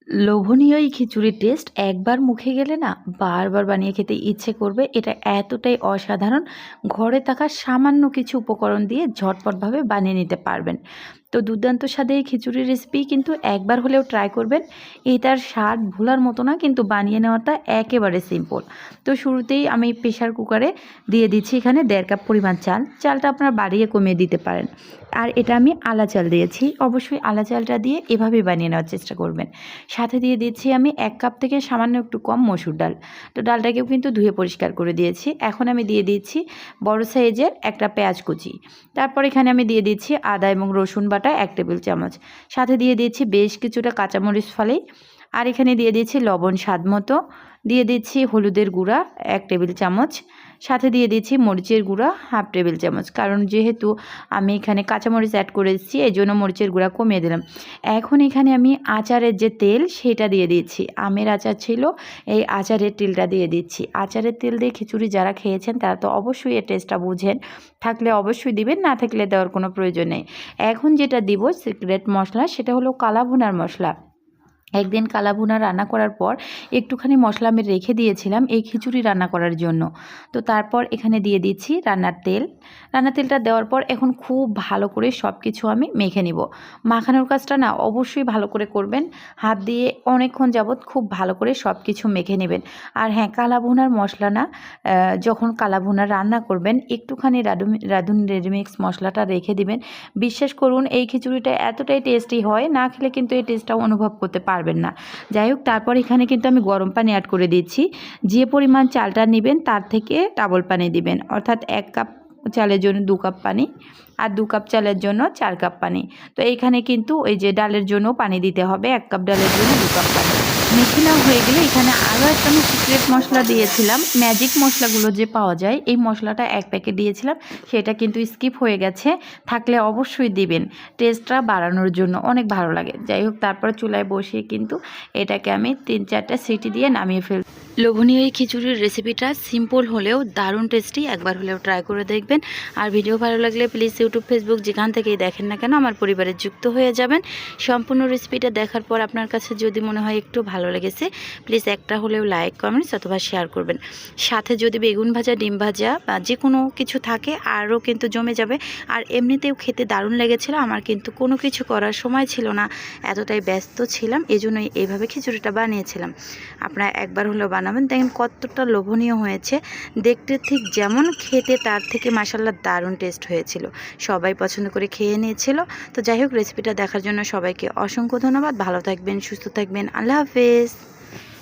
লোভনীয় এই খিচুড়ির টেস্ট একবার মুখে গেলে না বারবার বানিয়ে খেতে ইচ্ছে করবে। এটা এতটাই অসাধারণ, ঘরে থাকা সামান্য কিছু উপকরণ দিয়ে ঝটপটভাবে বানিয়ে নিতে পারবেন। তো দুর্দান্ত স্বাদে এই খিচুড়ির রেসিপি কিন্তু একবার হলেও ট্রাই করবেন। এটার স্বাদ ভোলার মতো না, কিন্তু বানিয়ে নেওয়াটা একেবারে সিম্পল। তো শুরুতেই আমি প্রেশার কুকারে দিয়ে দিচ্ছি এখানে 1.5 কাপ পরিমাণ চাল। চালটা আপনারা বাড়িয়ে কমিয়ে দিতে পারেন। আর এটা আমি আলা চাল দিয়েছি, অবশ্যই আলা চালটা দিয়ে এভাবেই বানিয়ে নেওয়ার চেষ্টা করবেন। সাথে দিয়ে দিচ্ছি আমি 1 কাপ থেকে সামান্য একটু কম মসুর ডাল। তো ডালটাকেও কিন্তু ধুয়ে পরিষ্কার করে দিয়েছি। এখন আমি দিয়ে দিচ্ছি বড় সাইজের একটা পেঁয়াজ কুচি। তারপর এখানে আমি দিয়ে দিচ্ছি আদা এবং রসুন বাটা 1 টেবিল চামচ। সাথে দিয়ে দিচ্ছি বেশ কিছুটা কাঁচামরিচ ফালি। আর এখানে দিয়ে দিচ্ছি লবণ স্বাদ মতো, দিয়ে দিচ্ছি হলুদের গুঁড়া 1 টেবিল চামচ, সাথে দিয়ে দিচ্ছি মরিচের গুঁড়া 1/2 টেবিল চামচ। কারণ যেহেতু আমি এখানে কাঁচামরিচ অ্যাড করেছি, এই জন্য মরিচের গুঁড়া কমিয়ে দিলাম। এখন এখানে আমি আচারের যে তেল সেটা দিয়ে দিচ্ছি। আমের আচার ছিল, এই আচারের তেলটা দিয়ে দিচ্ছি। আচারের তেল দিয়ে খিচুড়ি যারা খেয়েছেন তারা তো অবশ্যই এর টেস্টটা বুঝেন, থাকলে অবশ্যই দিবেন, না থাকলে দেওয়ার কোনো প্রয়োজন নেই। এখন যেটা দিব সিক্রেট মশলা, সেটা হলো কালা ভুনার মশলা। একদিন কালা ভুনা রান্না করার পর একটুখানি মশলা আমি রেখে দিয়েছিলাম এই খিচুড়ি রান্না করার জন্য। তো তারপর এখানে দিয়ে দিচ্ছি রান্নার তেল। রান্নার তেলটা দেওয়ার পর এখন খুব ভালো করে সব কিছু আমি মেখে নিব। মাখানোর কাজটা না অবশ্যই ভালো করে করবেন, হাত দিয়ে অনেকক্ষণ যাবৎ খুব ভালো করে সব কিছু মেখে নেবেন। আর হ্যাঁ, কালা ভুনার মশলা না, যখন কালা ভুনা রান্না করবেন একটুখানি রাঁধুনি রেডিমিক্স মশলাটা রেখে দিবেন। বিশ্বাস করুন এই খিচুড়িটা এতটাই টেস্টি হয়, না খেলে কিন্তু এই টেস্টটাও অনুভব করতে পারবেন না। যাই হোক, তারপর এখানে কিন্তু আমি গরম পানি অ্যাড করে দিচ্ছি। যে পরিমাণ চালটা নেবেন তার থেকে ডাবল পানি দিবেন, অর্থাৎ 1 কাপ চালের জন্য 2 কাপ পানি, আর 2 কাপ চালের জন্য 4 কাপ পানি। তো এইখানে কিন্তু ওই যে ডালের জন্য পানি দিতে হবে, 1 কাপ ডালের জন্য 2 কাপ পানি। মেখে নেওয়া হয়ে গেলে এখানে আরও একটা আমি সিক্রেট মশলা দিয়েছিলাম, ম্যাজিক মশলাগুলো যে পাওয়া যায়, এই মশলাটা 1 প্যাকেট দিয়েছিলাম, সেটা কিন্তু স্কিপ হয়ে গেছে। থাকলে অবশ্যই দিবেন, টেস্টটা বাড়ানোর জন্য অনেক ভালো লাগে। যাই হোক, তারপর চুলায় বসিয়ে কিন্তু এটাকে আমি 3-4টা সিটি দিয়ে নামিয়ে ফেলব। লোভনীয় এই খিচুড়ির রেসিপিটা সিম্পল হলেও দারুণ টেস্টি, একবার হলেও ট্রাই করে দেখবেন। আর ভিডিও ভালো লাগলে প্লিজ ইউটিউব, ফেসবুক যেখান থেকেই দেখেন না কেন আমার পরিবারে যুক্ত হয়ে যাবেন। সম্পূর্ণ রেসিপিটা দেখার পর আপনার কাছে যদি মনে হয় একটু ভালো লেগেছে, প্লিজ একটা হলেও লাইক, কমেন্টস অথবা শেয়ার করবেন। সাথে যদি বেগুন ভাজা, ডিম ভাজা বা যে কোনো কিছু থাকে আরও কিন্তু জমে যাবে। আর এমনিতেও খেতে দারুণ লেগেছিল, আমার কিন্তু কোনো কিছু করার সময় ছিল না, এতটাই ব্যস্ত ছিলাম, এজন্যই এইভাবে খিচুড়িটা বানিয়েছিলাম। আপনারা একবার হলেও বানাবেন, দেখেন কতটা লোভনীয় হয়েছে দেখতে, ঠিক যেমন খেতে তার থেকে মাশাআল্লাহ দারুণ টেস্ট হয়েছিল। সবাই পছন্দ করে খেয়ে নিয়েছিল। তো যাই হোক, রেসিপিটা দেখার জন্য সবাইকে অসংখ্য ধন্যবাদ। ভালো থাকবেন, সুস্থ থাকবেন, আল্লাহ হাফেজ।